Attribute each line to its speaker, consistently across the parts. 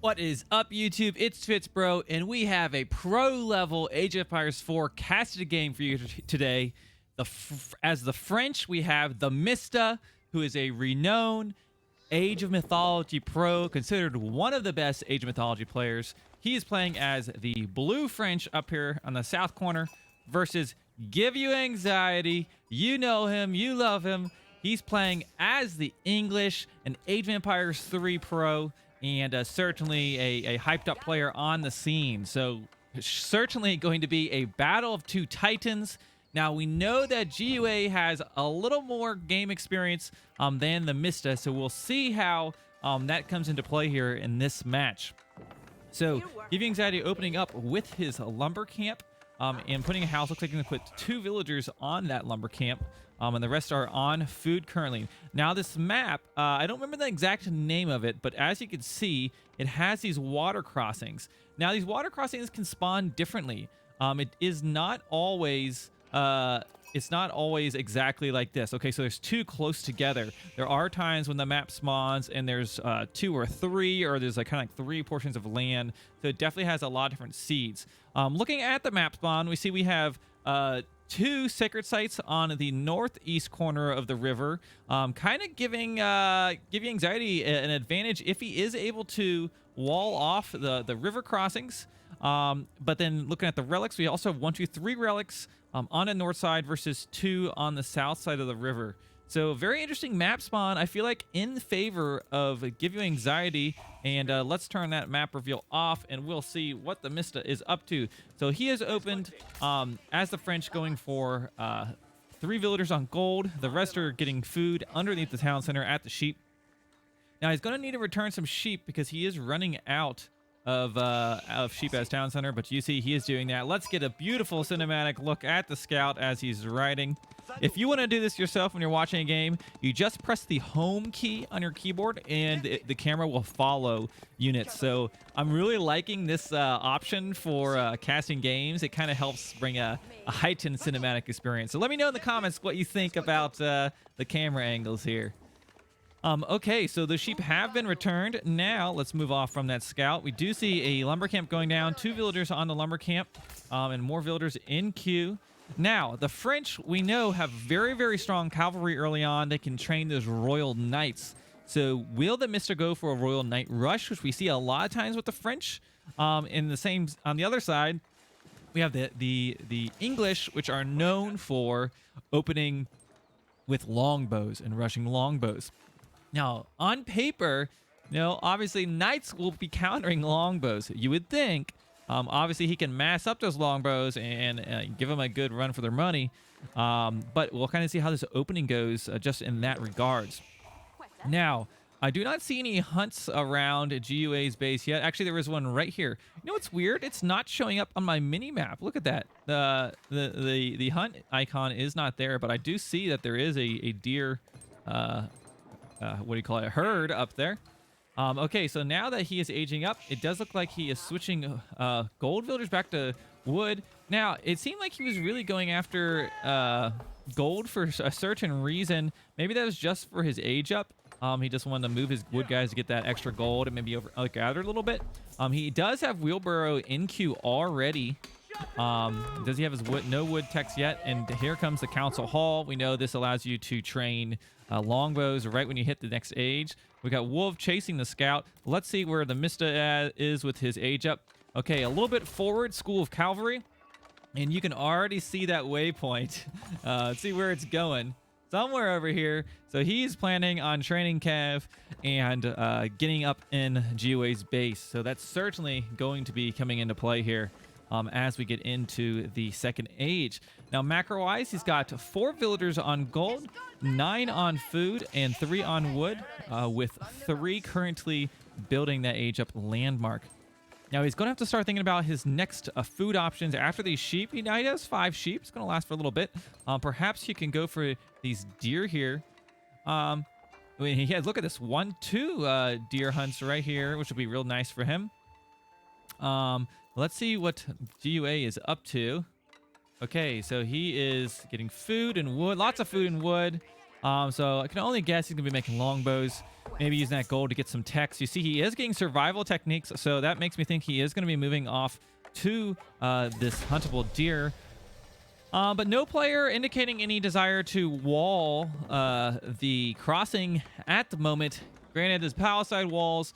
Speaker 1: What is up, YouTube? It's FitzBro, and we have a pro-level Age of Empires 4 casted game for you today. As the French, we have TheMista, who is a renowned Age of Mythology pro, considered one of the best Age of Mythology players. He is playing as the blue French up here on the south corner versus Give You Anxiety. You know him, you love him. He's playing as the English, an Age of Empires 3 pro, and certainly a hyped up player on the scene. So certainly going to be a battle of two titans. Now we know that GUA has a little more game experience than TheMista, so we'll see how that comes into play here in this match. So Give You Anxiety opening up with his lumber camp and putting a house. Looks like he's going to put 2 villagers on that lumber camp. And the rest are on food currently. Now this map, I don't remember the exact name of it, but as you can see, it has these water crossings. Now these water crossings can spawn differently. It is not always, it's not always exactly like this. Okay, so there's 2 close together. There are times when the map spawns and there's 2 or 3, or there's like kind of like 3 portions of land. So it definitely has a lot of different seeds. Looking at the map spawn, we see we have 2 sacred sites on the northeast corner of the river, kind of giving Anxiety an advantage if he is able to wall off the river crossings. But then looking at the relics, we also have 1, 2, 3 relics on the north side versus 2 on the south side of the river. So very interesting map spawn. I feel like in favor of Give You Anxiety, and let's turn that map reveal off and we'll see what TheMista is up to. So he has opened as the French, going for 3 villagers on gold. The rest are getting food underneath the town center at the sheep. Now he's going to need to return some sheep because he is running out of sheep as town center, but you see he is doing that. Let's get a beautiful cinematic look at the scout as he's riding. If you want to do this yourself when you're watching a game, you just press the home key on your keyboard and the camera will follow units. So I'm really liking this option for casting games. It kind of helps bring a heightened cinematic experience. So let me know in the comments what you think about the camera angles here. Okay, so the sheep have been returned. Now let's move off from that scout. We do see a lumber camp going down, 2 villagers on the lumber camp, and more villagers in queue. Now, the French, we know, have very, very strong cavalry early on. They can train those royal knights. So will TheMista go for a royal knight rush, which we see a lot of times with the French? In the same, on the other side, we have the English, which are known for opening with longbows and rushing longbows. Now, on paper, you know, obviously knights will be countering longbows. You would think. Obviously, he can mass up those longbows and give them a good run for their money. But we'll kind of see how this opening goes just in that regards. Now, I do not see any hunts around GUA's base yet. Actually, there is one right here. You know what's weird? It's not showing up on my mini map. Look at that. The hunt icon is not there, but I do see that there is a deer. What do you call it? A herd up there. Okay, so now that he is aging up, it does look like he is switching gold villagers back to wood. Now, it seemed like he was really going after gold for a certain reason. Maybe that was just for his age up. He just wanted to move his wood guys to get that extra gold and maybe gather a little bit. He does have wheelbarrow in queue already. Does he have his wood? No wood text yet. And here comes the council hall. We know this allows you to train longbows right when you hit the next age. We got Wolf chasing the scout. Let's see where TheMista is with his age up. Okay, a little bit forward, School of Cavalry. And you can already see that waypoint. Let's see where it's going. Somewhere over here. So he's planning on training Cav and getting up in GUA's base. So that's certainly going to be coming into play here as we get into the second age. Now, macro-wise, he's got 4 villagers on gold, 9 on food, and 3 on wood, with 3 currently building that age-up landmark. Now, he's going to have to start thinking about his next food options after these sheep. He has 5 sheep. It's going to last for a little bit. Perhaps he can go for these deer here. He has, look at this, 1, 2 deer hunts right here, which will be real nice for him. Let's see what GUA is up to. Okay, so he is getting food and wood, lots of food and wood. So I can only guess he's gonna be making longbows, maybe using that gold to get some techs. You see, he is getting survival techniques, so that makes me think he is gonna be moving off to this huntable deer. But no player indicating any desire to wall the crossing at the moment. Granted, his palisade walls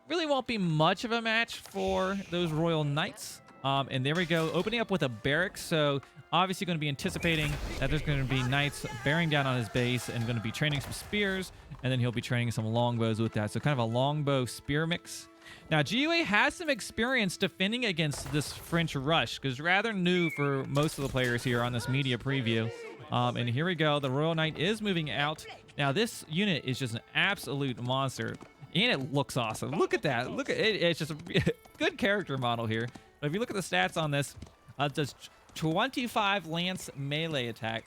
Speaker 1: really won't be much of a match for those Royal Knights. And there we go, opening up with a barracks. So obviously going to be anticipating that there's going to be knights bearing down on his base and going to be training some spears. And then he'll be training some longbows with that. So kind of a longbow spear mix. Now, GUA has some experience defending against this French rush because it's rather new for most of the players here on this media preview. And here we go. The Royal Knight is moving out. Now, this unit is just an absolute monster. And it looks awesome. Look at that. Look at it. It's just a good character model here. But if you look at the stats on this, it does 25 lance melee attack,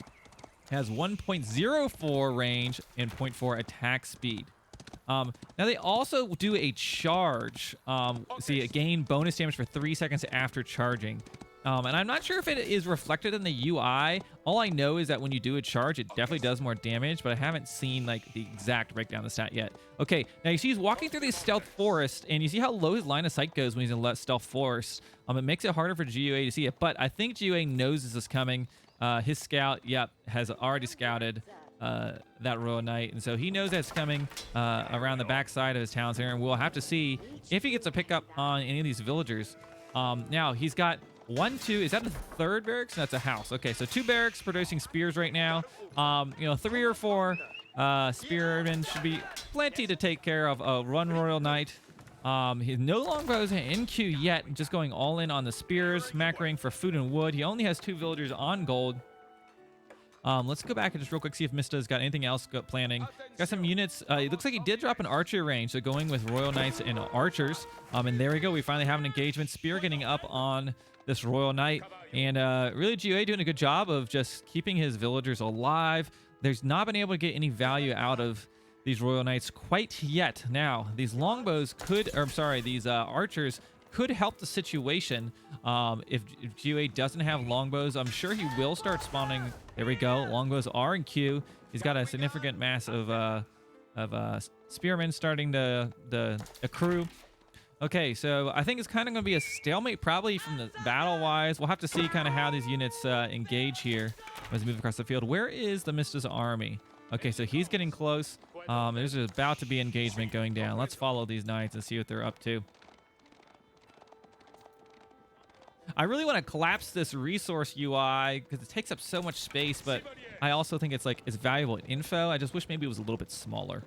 Speaker 1: has 1.04 range and 0.4 attack speed. Now they also do a charge. See, gain bonus damage for 3 seconds after charging. And I'm not sure if it is reflected in the UI. All I know is that when you do a charge, it definitely does more damage, but I haven't seen like the exact breakdown of the stat yet. Okay, now you see he's walking through these stealth forests, and you see how low his line of sight goes when he's in a stealth forest. It makes it harder for GUA to see it, but I think GUA knows this is coming. His scout, yep, has already scouted that Royal Knight, and so he knows that's coming around the backside of his town center, and we'll have to see if he gets a pickup on any of these villagers. Now he's got 1, 2. Is that the third barracks? That's a house. Okay, so 2 barracks producing spears right now. 3 or 4 spearmen should be plenty to take care of a one Royal Knight. He's no longbows in queue yet, just going all in on the spears, macroing for food and wood. He only has 2 villagers on gold. Let's go back and just real quick see if Mista's got anything else planning. Got some units. It looks like he did drop an archer range, so going with Royal Knights and archers. And there we go. We finally have an engagement. Spear getting up on this Royal Knight, and really GUA doing a good job of just keeping his villagers alive. There's not been able to get any value out of these Royal Knights quite yet. Now, these longbows could, or I'm sorry, these archers could help the situation. If GUA doesn't have longbows, I'm sure he will start spawning. There we go. Longbows are in queue. He's got a significant mass of spearmen starting to accrue. Okay, so I think it's kind of going to be a stalemate probably from the battle-wise. We'll have to see kind of how these units engage here as we move across the field. Where is the Mista's army? Okay, so he's getting close. There's about to be engagement going down. Let's follow these knights and see what they're up to. I really want to collapse this resource UI because it takes up so much space, but I also think it's valuable info. I just wish maybe it was a little bit smaller.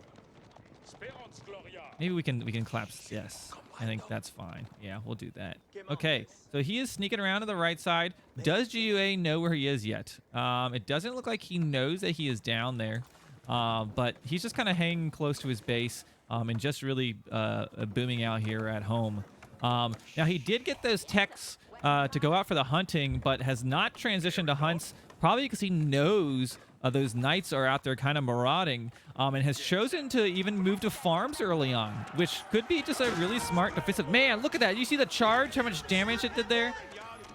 Speaker 1: Maybe we can collapse. Yes, I think that's fine. Yeah, we'll do that. Okay, so he is sneaking around to the right side. Does GUA know where he is yet? It doesn't look like he knows that he is down there, but he's just kind of hanging close to his base and just really booming out here at home. Now, he did get those techs to go out for the hunting, but has not transitioned to hunts, probably because he knows those knights are out there kind of marauding, and has chosen to even move to farms early on, which could be just a really smart defensive. Man, look at that. You see the charge, how much damage it did there?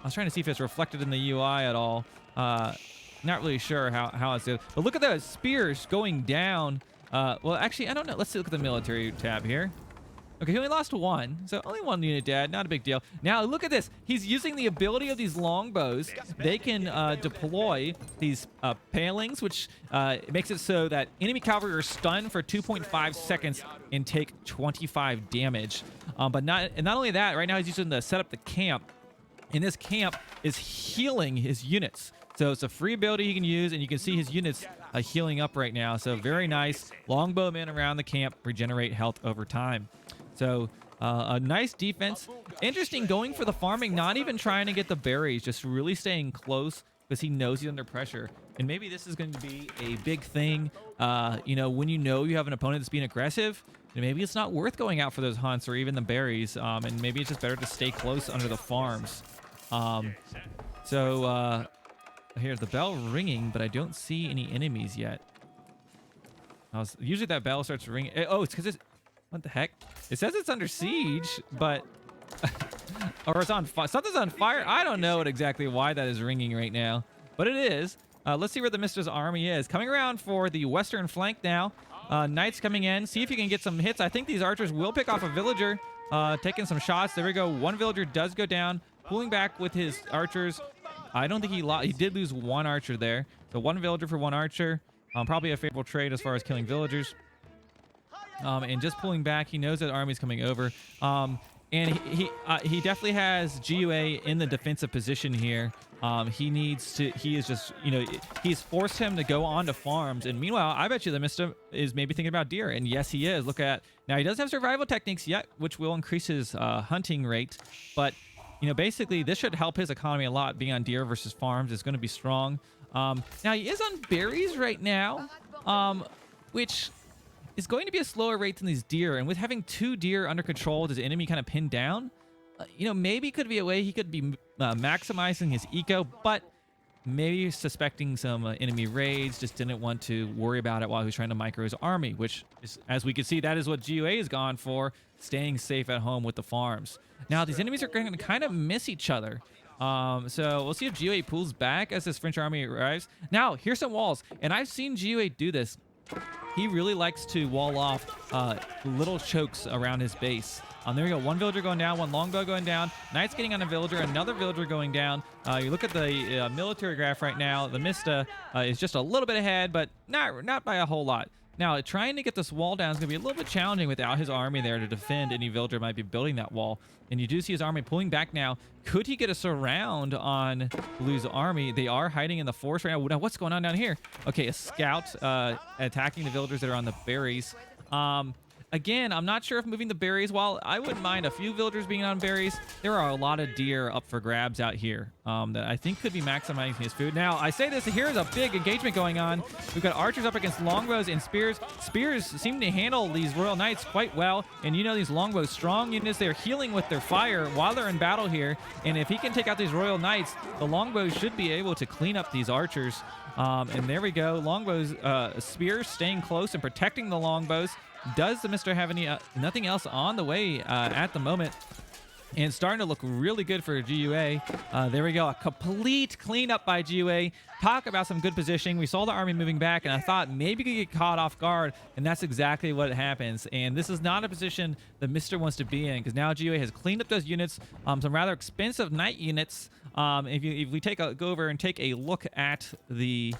Speaker 1: I was trying to see if it's reflected in the UI at all. Not really sure how it's doing. But look at those spears going down. Well, actually, I don't know. Let's look at the military tab here. Okay, he only lost 1, so only 1 unit dead, not a big deal. Now, look at this. He's using the ability of these longbows. They can deploy these palings, which makes it so that enemy cavalry are stunned for 2.5 seconds and take 25 damage. But not only that, right now he's using to set up the camp. And this camp is healing his units. So it's a free ability he can use, and you can see his units healing up right now. So very nice. Longbowmen around the camp regenerate health over time. So a nice defense. Interesting going for the farming, not even trying to get the berries, just really staying close because he knows he's under pressure. And maybe this is going to be a big thing. When you know you have an opponent that's being aggressive, maybe it's not worth going out for those hunts or even the berries. And maybe it's just better to stay close under the farms. Here's the bell ringing, but I don't see any enemies yet. Usually that bell starts ringing. Oh, it's because it's... What the heck? It says it's under siege, but... or it's on fire. Something's on fire. I don't know exactly why that is ringing right now, but it is. Let's see where the Mister's army is. Coming around for the western flank now. Knights coming in. See if you can get some hits. I think these archers will pick off a villager. Taking some shots. There we go. One villager does go down. Pulling back with his archers. I don't think he did lose one archer there. So one villager for one archer. Probably a favorable trade as far as killing villagers. And just pulling back. He knows that army's coming over. And he definitely has GUA in the defensive position here. He is just, he's forced him to go on to farms. And meanwhile, I bet you the Mista is maybe thinking about deer. And yes, he is. Look at, now he doesn't have survival techniques yet, which will increase his hunting rate. But, basically this should help his economy a lot. Being on deer versus farms is going to be strong. Now he is on berries right now, which is going to be a slower rate than these deer. And with having 2 deer under control with his enemy kind of pinned down, maybe could be a way he could be maximizing his eco, but maybe suspecting some enemy raids, just didn't want to worry about it while he was trying to micro his army, which is, as we can see, that is what GUA has gone for, staying safe at home with the farms. Now these enemies are going to kind of miss each other. So we'll see if GUA pulls back as this French army arrives. Now here's some walls, and I've seen GUA do this. He really likes to wall off little chokes around his base. There we go. One villager going down, one longbow going down. Knights getting on a villager, another villager going down. You look at the military graph right now. The Mista is just a little bit ahead, but not by a whole lot. Now, trying to get this wall down is going to be a little bit challenging without his army there to defend. Any villager might be building that wall. And you do see his army pulling back now. Could he get a surround on Blue's army? They are hiding in the forest right now. Now, what's going on down here? Okay, a scout attacking the villagers that are on the berries. Again, I'm not sure if moving the berries, while I wouldn't mind a few villagers being on berries, there are a lot of deer up for grabs out here that I think could be maximizing his food. Now, I say this, here's a big engagement going on. We've got archers up against longbows and spears. Spears seem to handle these Royal Knights quite well, and these longbows, strong units, they're healing with their fire while they're in battle here, and if he can take out these Royal Knights, the longbows should be able to clean up these archers. And there we go, longbows, spears staying close and protecting the longbows. Does the Mista have any nothing else on the way at the moment? And it's starting to look really good for GUA. There we go. A complete cleanup by GUA. Talk about some good positioning. We saw the army moving back, and I thought maybe we could get caught off guard, and that's exactly what happens. And this is not a position the Mista wants to be in, because now GUA has cleaned up those units, some rather expensive knight units. If we go over and take a look at the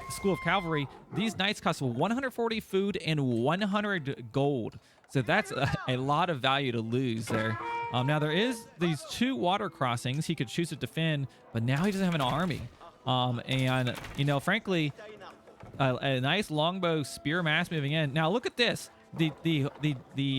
Speaker 1: School of Cavalry, these knights cost 140 food and 100 gold. So that's a lot of value to lose there. Now there is these 2 water crossings he could choose to defend, but now he doesn't have an army. And frankly, a nice longbow spear mass moving in. Now look at this. The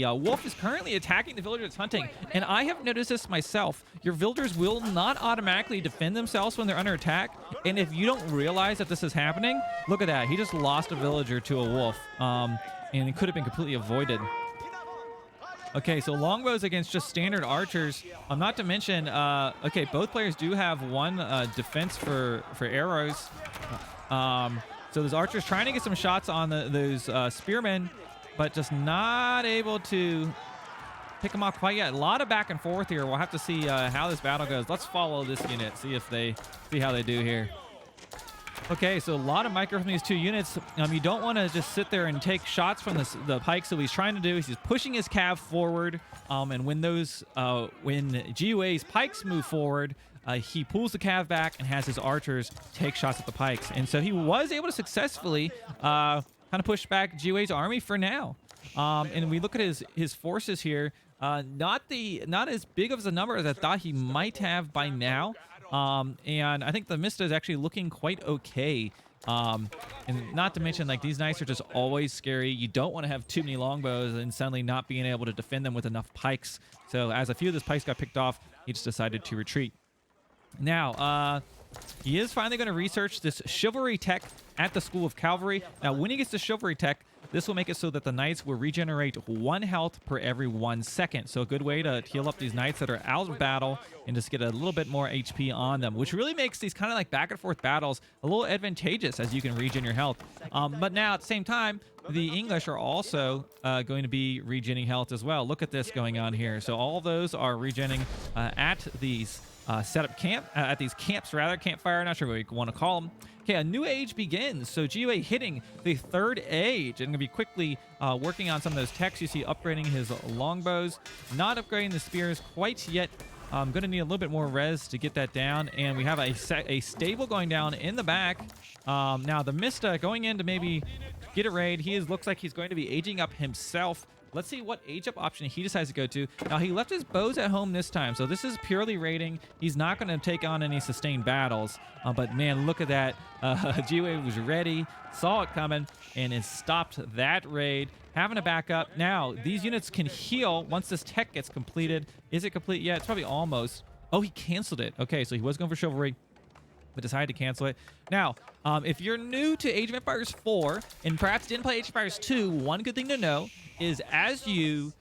Speaker 1: wolf is currently attacking the villager that's hunting, and I have noticed this myself. Your villagers will not automatically defend themselves when they're under attack, and if you don't realize that this is happening, look at that. He just lost a villager to a wolf, and it could have been completely avoided. Okay, so longbows against just standard archers. Not to mention, okay, both players do have one defense for arrows. So those archers trying to get some shots on those spearmen, but just not able to pick them off quite yet. A lot of back and forth here. We'll have to see how this battle goes. Let's follow this unit, see how they do here. Okay, so a lot of micro from these 2 units. You don't want to just sit there and take shots from the pike. So what he's trying to do is he's pushing his cav forward. And when GUA's pikes move forward, he pulls the cav back and has his archers take shots at the pikes. And so he was able to successfully kind of push back GUA's army for now. And we look at his forces here. Not as big of a number as I thought he might have by now. And I think the Mista is actually looking quite okay. And not to mention, like, these knights are just always scary. You don't want to have too many longbows and suddenly not being able to defend them with enough pikes. So as a few of those pikes got picked off, he just decided to retreat. Now, he is finally going to research this chivalry tech at the School of Cavalry. Now, when he gets the chivalry tech, this will make it so that the knights will regenerate 1 health per every 1 second. So a good way to heal up these knights that are out of battle and just get a little bit more HP on them, which really makes these kind of like back and forth battles a little advantageous as you can regen your health. But now at the same time, the English are also going to be regenning health as well. Look at this going on here. So all of those are regenning at these setup camp, at these camps rather, campfire, not sure what you want to call them. Okay, a new age begins. So GUA hitting the third age and going to be quickly working on some of those techs. You see upgrading his longbows, not upgrading the spears quite yet. I'm going to need a little bit more res to get that down. And we have a stable going down in the back. Now TheMista going in to maybe get a raid. Looks like he's going to be aging up himself. Let's see what age up option he decides to go to. Now, he left his bows at home this time, so this is purely raiding. He's not going to take on any sustained battles. But man, look at that. GUA was ready, saw it coming, and has stopped that raid. Having a backup. Now, these units can heal once this tech gets completed. Is it complete yet? It's probably almost. Oh, he canceled it. Okay, so he was going for chivalry, but decided to cancel it. Now, if you're new to Age of Empires 4 and perhaps didn't play Age of Empires 2, one good thing to know is as you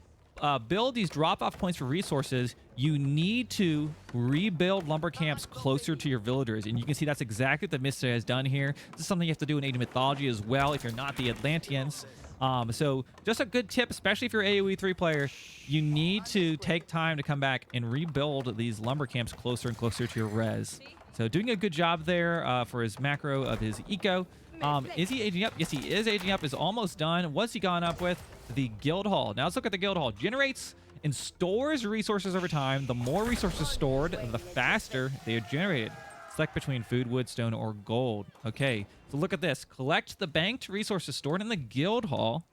Speaker 1: build these drop-off points for resources, you need to rebuild lumber camps closer to your villagers. And you can see that's exactly what TheMista has done here. This is something you have to do in Age of Mythology as well if you're not the Atlanteans. So just a good tip, especially if you're AoE 3 player, you need to take time to come back and rebuild these lumber camps closer and closer to your res. So doing a good job there for his macro of his eco. Is he aging up? Yes, he is aging up. Is almost done. What's he gone up with? The guild hall. Now let's look at the guild hall. Generates and stores resources over time. The more resources stored, the faster they are generated. Select between food, wood, stone, or gold. Okay, so look at this. Collect the banked resources stored in the guild hall.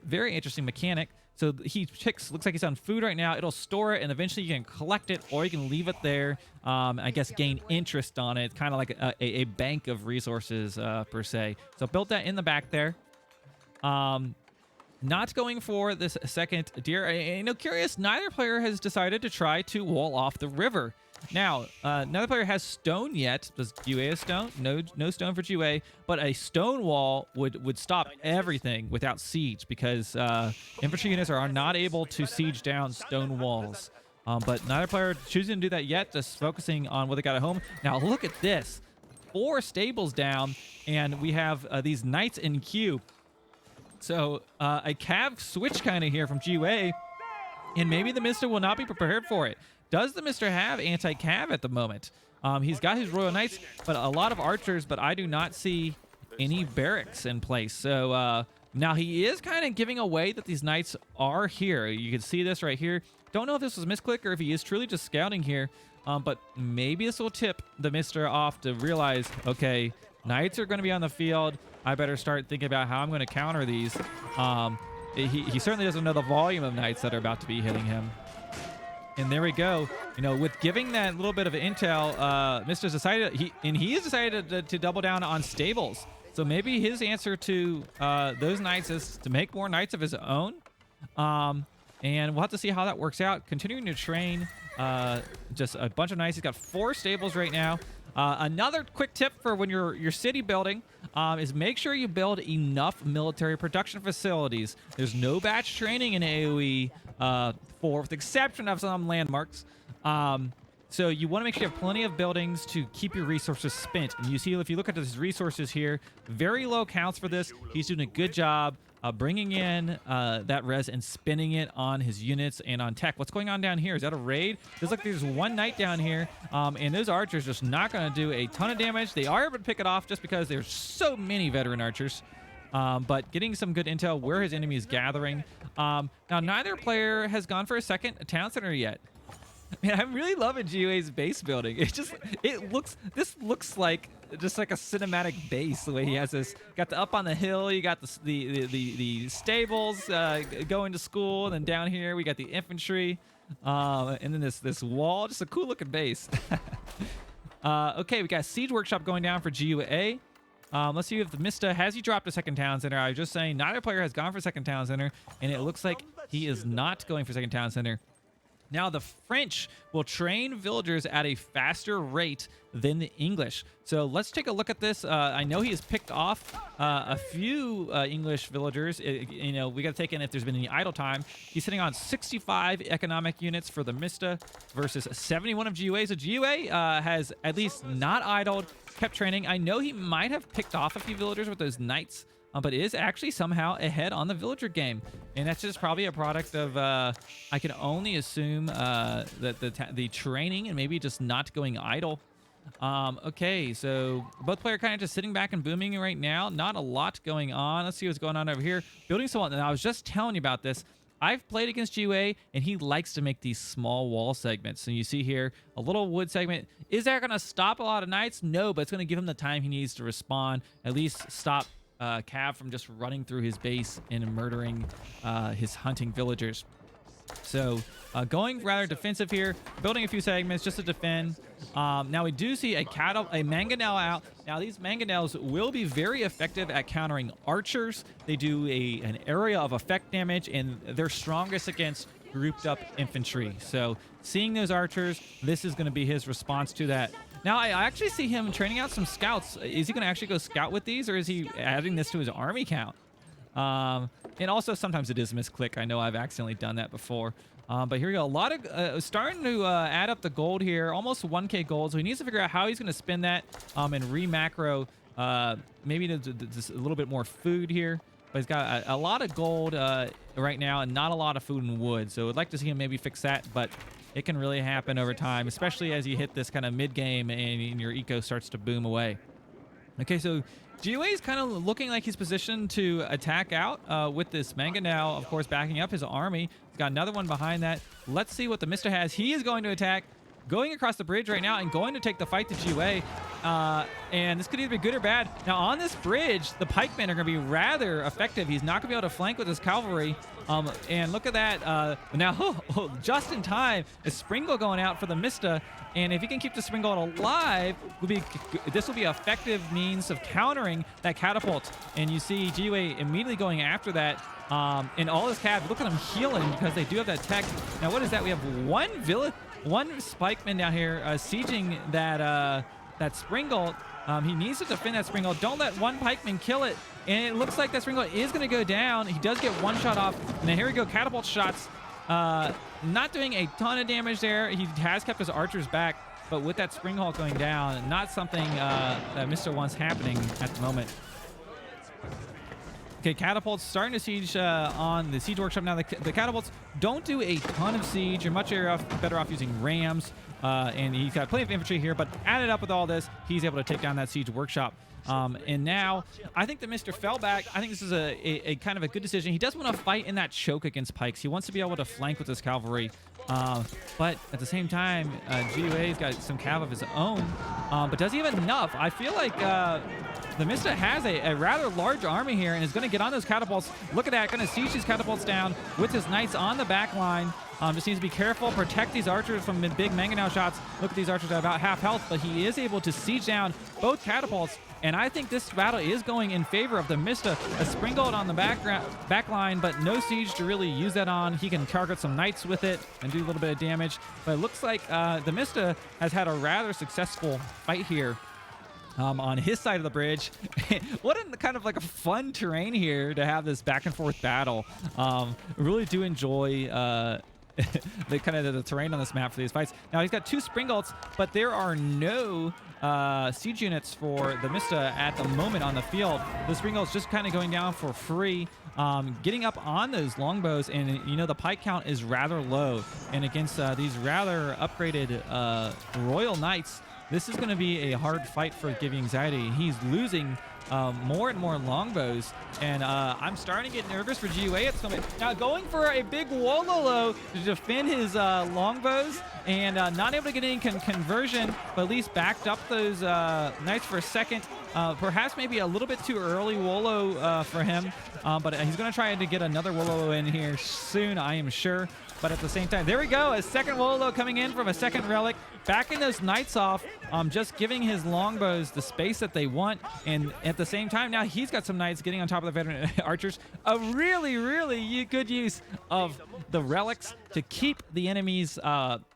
Speaker 1: Very interesting mechanic. So he picks, looks like he's on food right now. It'll store it, and eventually you can collect it, or you can leave it there. I guess gain interest on it, kind of like a bank of resources per se. So built that in the back there. Not going for this second deer. Curious, neither player has decided to try to wall off the river. Now, neither player has stone yet. Does GUA have stone? No stone for GUA, but a stone wall would stop everything without siege because infantry units are not able to siege down stone walls. But neither player choosing to do that yet, just focusing on what they got at home. Now, look at this. 4 stables down, and we have these knights in queue. So a cav switch kind of here from GUA, and maybe TheMista will not be prepared for it. Does TheMista have anti-cav at the moment? He's got his Royal Knights, but a lot of archers, but I do not see any barracks in place. So now he is kind of giving away that these knights are here. You can see this right here. Don't know if this was a misclick or if he is truly just scouting here, but maybe this will tip TheMista off to realize, okay, knights are going to be on the field. I better start thinking about how I'm going to counter these. He certainly doesn't know the volume of knights that are about to be hitting him. And there we go. With giving that little bit of intel, Mister's decided he has decided to double down on stables. So maybe his answer to those knights is to make more knights of his own. And we'll have to see how that works out. Continuing to train just a bunch of knights. He's got 4 stables right now. Another quick tip for when you're city building is make sure you build enough military production facilities. There's no batch training in AoE 4, with the exception of some landmarks. So you want to make sure you have plenty of buildings to keep your resources spent. And you see, if you look at his resources here, very low counts for this. He's doing a good job bringing in that res and spending it on his units and on tech. What's going on down here? Is that a raid? Looks like there's 1 knight down here, and those archers just not going to do a ton of damage. They are able to pick it off just because there's so many veteran archers. But getting some good intel where his enemy is gathering. Now, neither player has gone for a second town center yet. Man, I'm really loving GUA's base building. This looks like just like a cinematic base, the way he has this. Got the up on the hill, you got the stables going to school, and then down here we got the infantry, and then this wall. Just a cool looking base. Okay, we got a siege workshop going down for GUA. Let's see if TheMista has he dropped a second town center. I was just saying neither player has gone for second town center, and it looks like he is not going for second town center. Now, the French will train villagers at a faster rate than the English. So let's take a look at this. I know he has picked off a few English villagers. We got to take in if there's been any idle time. He's sitting on 65 economic units for TheMista versus 71 of GUA. So GUA has at least not idled, kept training. I know he might have picked off a few villagers with those knights. but is actually somehow ahead on the villager game. And that's just probably a product of, I can only assume that the training and maybe just not going idle. Okay, so both players kind of just sitting back and booming right now. Not a lot going on. Let's see what's going on over here. Building someone, and I was just telling you about this. I've played against GUA, and he likes to make these small wall segments. So you see here, a little wood segment. Is that going to stop a lot of knights? No, but it's going to give him the time he needs to respond. At least stop Cav from just running through his base and murdering his hunting villagers. So going rather defensive here, building a few segments just to defend. Now we do see a mangonel out. Now these mangonels will be very effective at countering archers. They do an area of effect damage, and they're strongest against grouped up infantry. So seeing those archers, this is going to be his response to that. Now I actually see him training out some scouts. Is he going to actually go scout with these, or is he adding this to his army count? And also sometimes it is misclick. I know I've accidentally done that before. But here we go. A lot of starting to add up the gold here. Almost 1k gold. So he needs to figure out how he's going to spend that and re-macro. Maybe just a little bit more food here. But he's got a lot of gold right now and not a lot of food and wood. So I'd like to see him maybe fix that. But it can really happen over time, especially as you hit this kind of mid-game and your eco starts to boom away. Okay, so GUA is kind of looking like he's positioned to attack out with this manga now, of course, backing up his army. He's got another one behind that. Let's see what the TheMista has. He is going to attack, going across the bridge right now and going to take the fight to GUA. And this could either be good or bad. Now, on this bridge, the pikemen are going to be rather effective. He's not going to be able to flank with his cavalry. And look at that. Now, just in time, a Springle going out for the TheMista. And if he can keep the Springle alive, this will be an effective means of countering that catapult. And you see GUA immediately going after that. And all his cav, look at him healing because they do have that tech. Now, what is that? We have one spikeman down here sieging that Springle. He needs to defend that Springle. Don't let one pikeman kill it. And it looks like that Springle is going to go down. He does get one shot off. And then here we go, catapult shots. Not doing a ton of damage there. He has kept his archers back. But with that Springhawk going down, not something that Mr. wants happening at the moment. Okay, catapults starting to siege on the siege workshop. Now, the catapults don't do a ton of siege. You're much better off using rams. And he's got plenty of infantry here, but added up with all this, he's able to take down that siege workshop. And now, I think the TheMista fell back. I think this is a kind of a good decision. He does want to fight in that choke against pikes. He wants to be able to flank with his cavalry. But at the same time, GUA's got some cav of his own. But does he have enough? I feel like the TheMista has a rather large army here and is going to get on those catapults. Look at that, going to siege these catapults down with his knights on the back line. Just needs to be careful, protect these archers from big mangonel shots. Look at these archers at about half health, but he is able to siege down both catapults. And I think this battle is going in favor of the TheMista. A Springald on the back line, but no siege to really use that on. He can target some knights with it and do a little bit of damage. But it looks like the TheMista has had a rather successful fight here. On his side of the bridge. What a kind of like a fun terrain here to have this back and forth battle. Really do enjoy the kind of the terrain on this map for these fights. Now he's got two Springalds, but there are no siege units for the TheMista at the moment on the field. The Springalds just kind of going down for free. Getting up on those longbows, and you know the pike count is rather low, and against these rather upgraded royal knights, this is going to be a hard fight for Giving Anxiety. He's losing more and more longbows, and I'm starting to get nervous for GUA at some point. Now going for a big Wololo to defend his longbows, and not able to get any conversion, but at least backed up those knights for a second. Perhaps maybe a little bit too early Wolo for him, but he's going to try to get another Wolo in here soon, I am sure. But at the same time, there we go, a second Wolo coming in from a second relic, backing those knights off, just giving his longbows the space that they want. And at the same time, now he's got some knights getting on top of the veteran archers. A really, really good use of the relics to keep the enemy's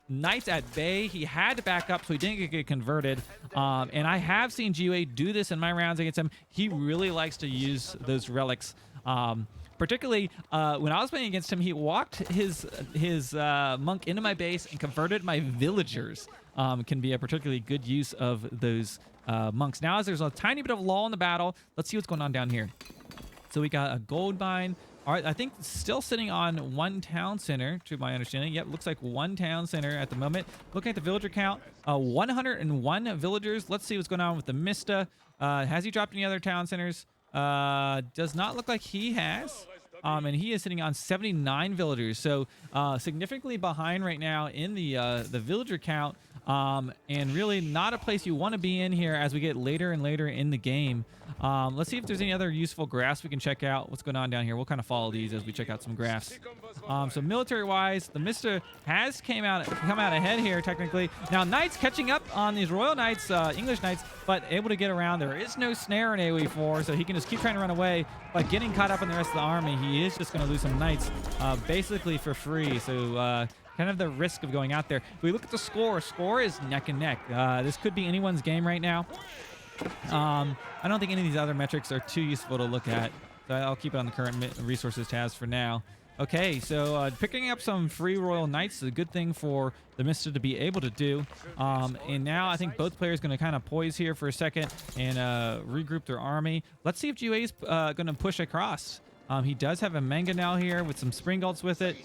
Speaker 1: knights at bay. He had to back up so he didn't get converted. And I have seen GUA do this in my rounds against him. He really likes to use those relics. Particularly when I was playing against him, he walked his monk into my base and converted my villagers. Can be a particularly good use of those monks. Now, as there's a tiny bit of lull in the battle, let's see what's going on down here. So we got a gold mine. All right, I think still sitting on one town center, to my understanding. Yep, looks like one town center at the moment. Looking at the villager count, 101 villagers. Let's see what's going on with the Mista. Has he dropped any other town centers? Does not look like he has. And he is sitting on 79 villagers, so significantly behind right now in the villager count, and really not a place you want to be in here as we get later and later in the game. Let's see if there's any other useful graphs we can check out. What's going on down here? We'll kind of follow these as we check out some graphs. So military-wise, the Mista has come out ahead here technically. Now Knights catching up on these Royal Knights, English Knights, but able to get around. There is no snare in AoE 4, so he can just keep trying to run away. But getting caught up in the rest of the army, he is just going to lose some Knights basically for free. So kind of the risk of going out there. If we look at the score is neck and neck. This could be anyone's game right now. I don't think any of these other metrics are too useful to look at, so I'll keep it on the current resources tabs for now. Okay, so picking up some free Royal Knights is a good thing for the Mista to be able to do. And now I think both players going to kind of poise here for a second and regroup their army. Let's see if GUA is going to push across. He does have a manga now here with some spring gults with it.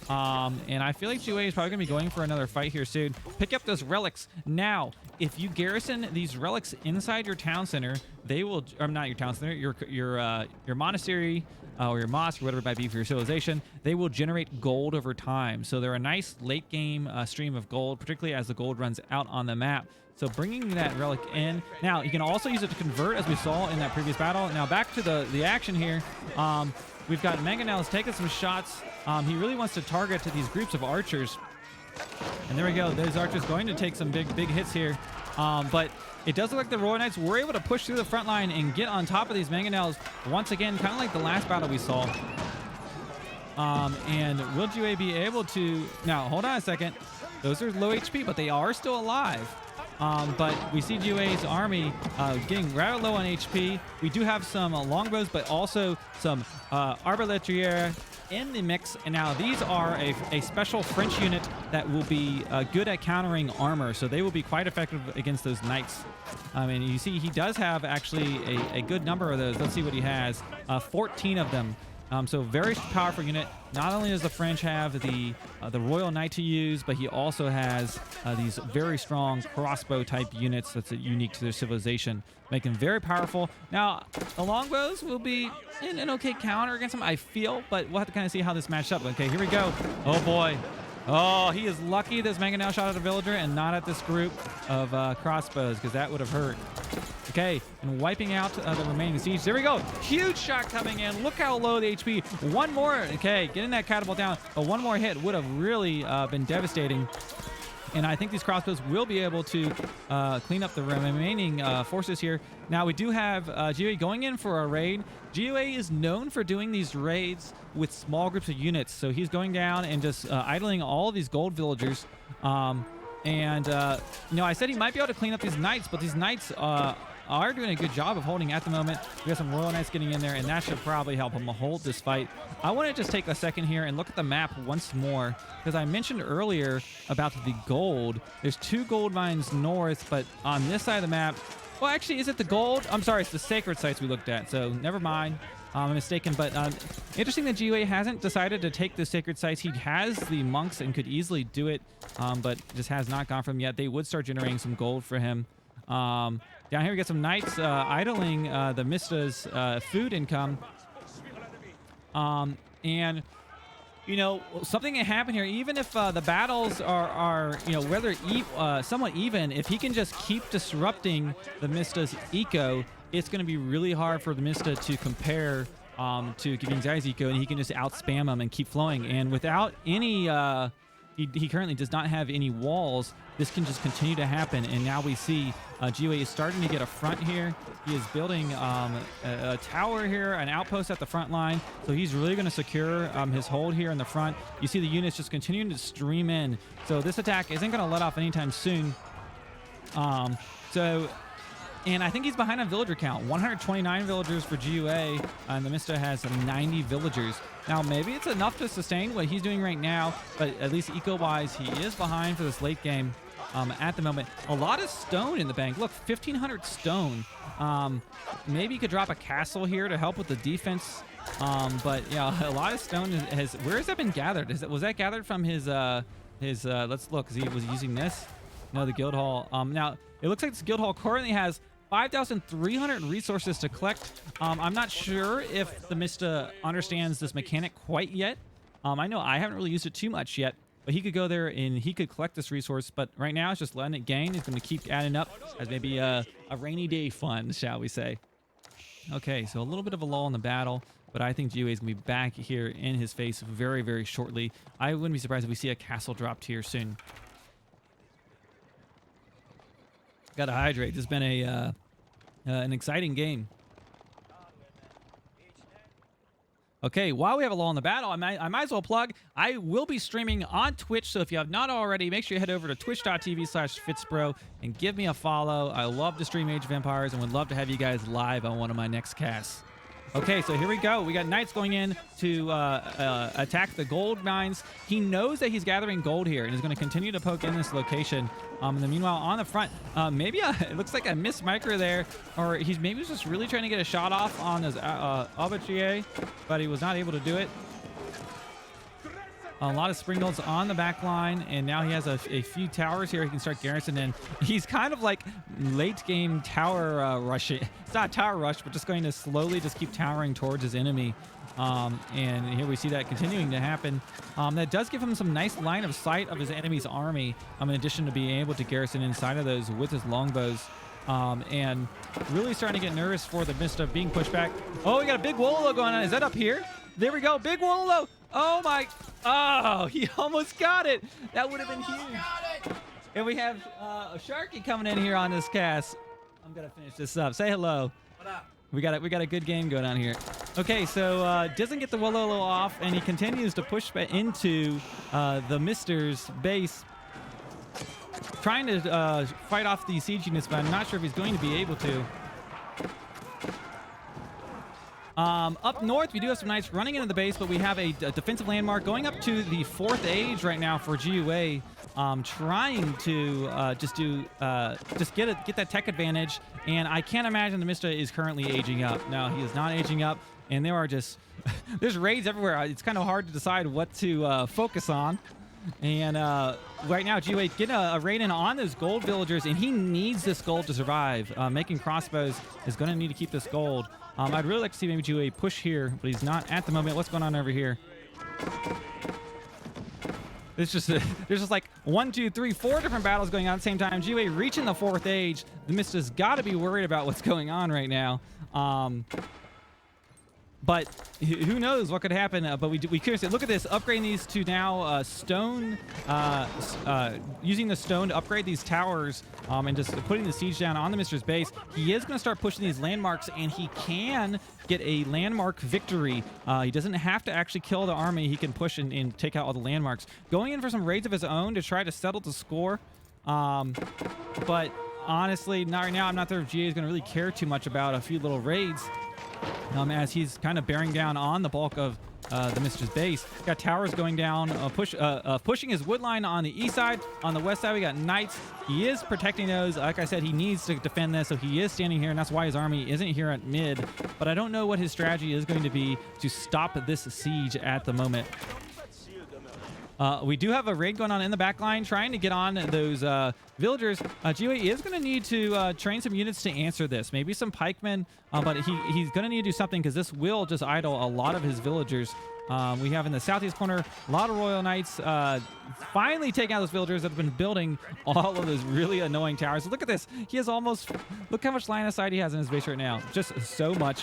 Speaker 1: And I feel like GUA is probably going to be going for another fight here soon. Pick up those relics. Now, if you garrison these relics inside your town center, they will, or not your town center, your monastery, or your mosque, or whatever it might be for your civilization, they will generate gold over time. So they're a nice late game stream of gold, particularly as the gold runs out on the map. So bringing that relic in. Now, you can also use it to convert, as we saw in that previous battle. Now, back to the action here. We've got Mangonel's taking some shots. He really wants to target to these groups of archers. And there we go. Those archers going to take some big hits here. But it does look like the Royal Knights were able to push through the front line and get on top of these Mangonels once again, kind of like the last battle we saw. And will GUA be able to... Now, hold on a second. Those are low HP, but they are still alive. But we see GUA's army getting rather low on HP. We do have some longbows, but also some arbaletier in the mix. And now these are a special French unit that will be good at countering armor, so they will be quite effective against those knights. And you see he does have actually a good number of those. Let's see what he has. 14 of them. So very powerful unit. Not only does the French have the Royal Knight to use, but he also has these very strong crossbow type units that's unique to their civilization, making them very powerful. Now, the longbows will be an okay counter against them, I feel, but we'll have to kind of see how this matches up. Okay, here we go. Oh boy. Oh, he is lucky this Mangonel shot at a villager and not at this group of crossbows, because that would have hurt. Okay, and wiping out the remaining siege. There we go. Huge shot coming in. Look how low the HP. One more. Okay, getting that catapult down. But one more hit would have really been devastating. And I think these crossbows will be able to clean up the remaining forces here. Now, we do have GUA going in for a raid. GUA is known for doing these raids with small groups of units. So he's going down and just idling all of these gold villagers. You know, I said he might be able to clean up these knights, but these knights are doing a good job of holding at the moment. We got some Royal Knights getting in there, and that should probably help him hold this fight. I want to just take a second here and look at the map once more, because I mentioned earlier about the gold. There's 2 gold mines north, but on this side of the map, well, actually, is it the gold? I'm sorry, it's the sacred sites we looked at, so never mind. I'm mistaken, but interesting that GUA hasn't decided to take the sacred sites. He has the monks and could easily do it, but just has not gone for them yet. They would start generating some gold for him. Down here we get some knights idling the Mista's food income. And, you know, something can happen here. Even if the battles are you know, whether somewhat even, if he can just keep disrupting the Mista's eco, it's going to be really hard for the Mista to compare to Giving Zai's eco, and he can just outspam them and keep flowing. And without any... He currently does not have any walls. This can just continue to happen. And now we see GUA is starting to get a front here. He is building a tower here, an outpost at the front line. So he's really going to secure his hold here in the front. You see the units just continuing to stream in. So this attack isn't going to let off anytime soon. And I think he's behind on villager count. 129 villagers for GUA, and the Mista has 90 villagers. Now, maybe it's enough to sustain what he's doing right now, but at least eco-wise, he is behind for this late game. at the moment. A lot of stone in the bank. Look, 1,500 stone. Maybe you could drop a castle here to help with the defense. But yeah, a lot of stone has. Where has that been gathered? Was that gathered from his? Let's look. Was he using this? No, the guild hall. Now it looks like this guild hall currently has 5,300 resources to collect. I'm not sure if TheMista understands this mechanic quite yet. I know I haven't really used it too much yet, but he could go there and he could collect this resource. But right now, it's just letting it gain. He's going to keep adding up as maybe a rainy day fund, shall we say. Okay, so a little bit of a lull in the battle, but I think GUA is going to be back here in his face very, very shortly. I wouldn't be surprised if we see a castle dropped here soon. Got to hydrate. This has been an exciting game. Okay, while we have a lull in the battle, I might as well plug. I will be streaming on Twitch, so if you have not already, make sure you head over to twitch.tv/FitzBro and give me a follow. I love to stream Age of Empires and would love to have you guys live on one of my next casts. Okay, so here we go. We got knights going in to attack the gold mines. He knows that he's gathering gold here and is going to continue to poke in this location. And then meanwhile, on the front, maybe it looks like I missed Micro there, or he's maybe just really trying to get a shot off on his GA, but he was not able to do it. A lot of springles on the back line, and now he has a few towers here he can start garrisoning in. He's kind of like late game tower rushing. It's not a tower rush, but just going to slowly just keep towering towards his enemy. And here we see that continuing to happen. That does give him some nice line of sight of his enemy's army, in addition to being able to garrison inside of those with his longbows. And really starting to get nervous for TheMista being pushed back. Oh, we got a big Wololo going on. Is that up here? There we go. Big Wololo. Oh my. Oh, he almost got it. That would have been huge. And we have a Sharky coming in here on this cast. I'm going to finish this up. Say hello.
Speaker 2: What up?
Speaker 1: We got a good game going on here. Okay, so doesn't get the Wololo off, and he continues to push into TheMista's base, trying to fight off these siege units, but I'm not sure if he's going to be able to. Up north, we do have some knights running into the base, but we have a defensive landmark going up to the 4th age right now for GUA, trying to just get that tech advantage. And I can't imagine TheMista is currently aging up. No, he is not aging up, and there are just there's raids everywhere. It's kind of hard to decide what to focus on. And right now, GUA getting a raid in on those gold villagers, and he needs this gold to survive. Making crossbows is going to need to keep this gold. I'd really like to see maybe GUA push here, but he's not at the moment. What's going on over here? There's just like 1, 2, 3, 4 different battles going on at the same time. GUA reaching the 4th age. TheMista's got to be worried about what's going on right now. But who knows what could happen? But we could say, look at this, upgrading these to now stone, using the stone to upgrade these towers, and just putting the siege down on TheMista's base. He is going to start pushing these landmarks, and he can get a landmark victory. He doesn't have to actually kill the army. He can push and take out all the landmarks. Going in for some raids of his own to try to settle the score. But honestly, not right now. I'm not sure if GA is going to really care too much about a few little raids. As he's kind of bearing down on the bulk of TheMista's base. Got towers going down, pushing his wood line on the east side. On the west side, we got knights. He is protecting those. Like I said, he needs to defend this, so he is standing here, and that's why his army isn't here at mid. But I don't know what his strategy is going to be to stop this siege at the moment. We do have a raid going on in the back line, trying to get on those villagers. GUA is going to need to train some units to answer this. Maybe some pikemen, but he's going to need to do something, because this will just idle a lot of his villagers. We have in the southeast corner a lot of Royal Knights finally taking out those villagers that have been building all of those really annoying towers. Look at this. He has almost... Look how much line of sight he has in his base right now. Just so much.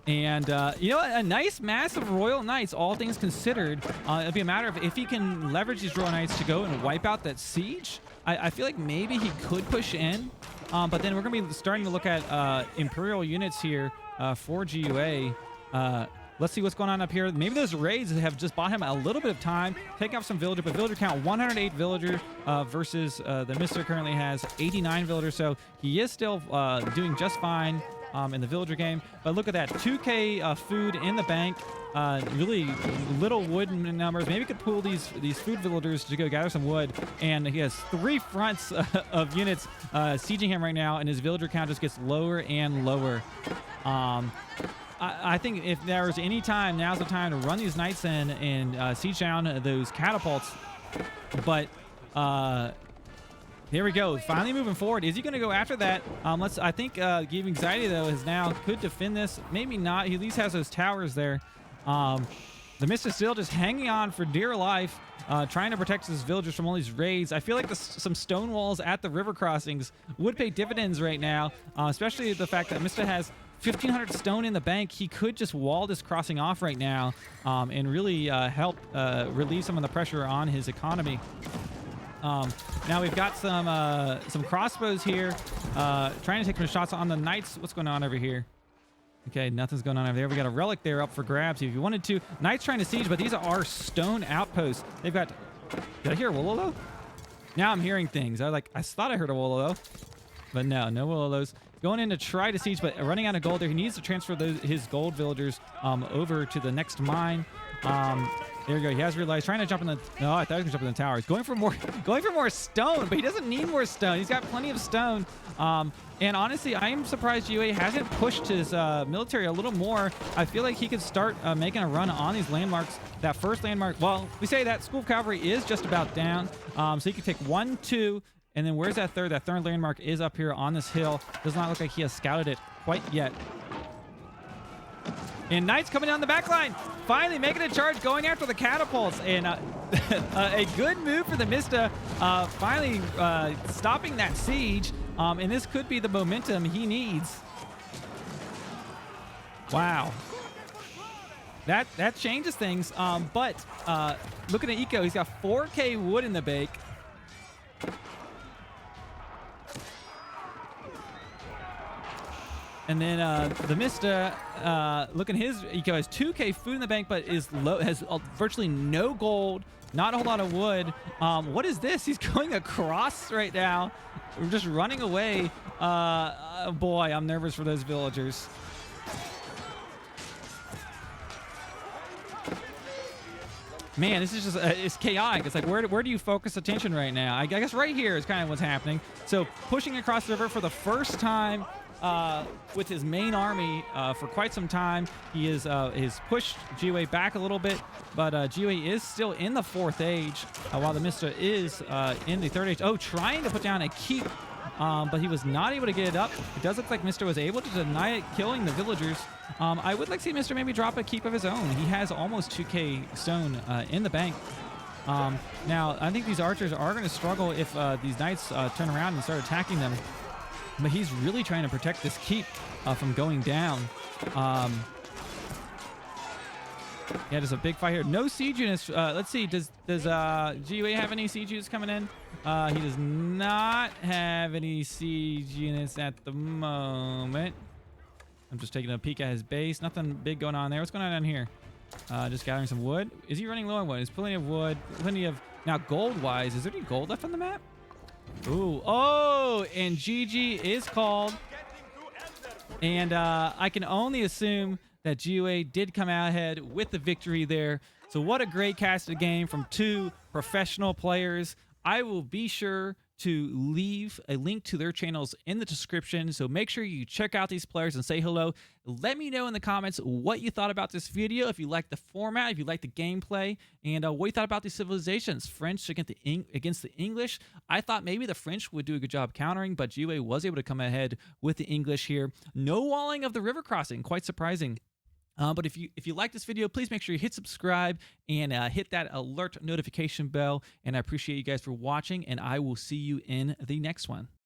Speaker 1: And, you know, a nice massive Royal Knights, all things considered. It'll be a matter of if he can leverage these Royal Knights to go and wipe out that siege. I feel like maybe he could push in, but then we're going to be starting to look at Imperial units here for GUA. Let's see what's going on up here. Maybe those raids have just bought him a little bit of time, taking off some villager, but villager count 108 villager versus TheMista currently has 89 villagers, so he is still doing just fine.
Speaker 2: in the villager game. But look at that, 2K food in the bank. Really little wood numbers. Maybe we could pull these food villagers to go gather some wood. And he has 3 fronts of units sieging him right now, and his villager count just gets lower and lower. I think if there was any time, now's the time to run these knights in and siege down those catapults. But here we go. Finally moving forward. Is he going to go after that? I think Give Anxiety, though, is now could defend this. Maybe not. He at least has those towers there. TheMista still just hanging on for dear life, trying to protect his villagers from all these raids. I feel like some stone walls at the river crossings would pay dividends right now, especially the fact that TheMista has 1,500 stone in the bank. He could just wall this crossing off right now and really help relieve some of the pressure on his economy. Now we've got some crossbows here, trying to take some shots on the knights. What's going on over here? Okay, nothing's going on over there. We got a relic there up for grabs if you wanted to. Knights trying to siege, but these are our stone outposts. They've got... Did I hear a Wololo? Now I'm hearing things. I thought I heard a Wololo, but no Wololos. Going in to try to siege, but running out of gold there. He needs to transfer his gold villagers over to the next mine. There we go. He has realized, trying to jump in the... No, I thought he was going to jump in the towers. Going for more stone, but he doesn't need more stone. He's got plenty of stone. And honestly, I am surprised GUA hasn't pushed his military a little more. I feel like he could start making a run on these landmarks. That first landmark, well, we say that School of Cavalry is just about down. So he could take 1, 2, and then where's that third? That third landmark is up here on this hill. Does not look like he has scouted it quite yet. And Knights coming down the back line, finally making a charge, going after the catapults. And a good move for TheMista, finally stopping that siege. And this could be the momentum he needs. Wow. That changes things. But looking at Eco, he's got 4K wood in the bank. And then TheMista, looking his eco has 2K food in the bank, but has virtually no gold, not a whole lot of wood. What is this? He's going across right now. We're just running away. Boy, I'm nervous for those villagers. Man, this is just it's chaotic. It's like, where do you focus attention right now? I guess right here is kind of what's happening. So pushing across the river for the first time with his main army for quite some time. He is pushed GUA back a little bit, but GUA is still in the 4th age, while TheMista is in the 3rd age. Oh, trying to put down a keep, but he was not able to get it up. It does look like Mr. was able to deny it, killing the villagers. I would like to see Mr. maybe drop a keep of his own. He has almost 2K stone in the bank. Now, I think these archers are going to struggle if these knights turn around and start attacking them. But he's really trying to protect this keep from going down. Yeah, there's a big fight here. No siege units. Let's see. Does GUA have any siege units coming in? He does not have any siege units at the moment. I'm just taking a peek at his base. Nothing big going on there. What's going on down here? Just gathering some wood. Is he running low on wood? There's plenty of wood. Plenty of... Now, gold-wise, is there any gold left on the map? Ooh. Oh, and GG is called. And I can only assume that GUA did come out ahead with the victory there. So what a great casted game from 2 professional players. I will be sure to leave a link to their channels in the description, so make sure you check out these players and say hello. Let me know in the comments what you thought about this video, if you like the format, if you like the gameplay, and what you thought about these civilizations. French against the English. I thought maybe the French would do a good job countering, but GUA was able to come ahead with the English here. No walling of the river crossing, quite surprising. But if you like this video, please make sure you hit subscribe and hit that alert notification bell. And I appreciate you guys for watching, and I will see you in the next one.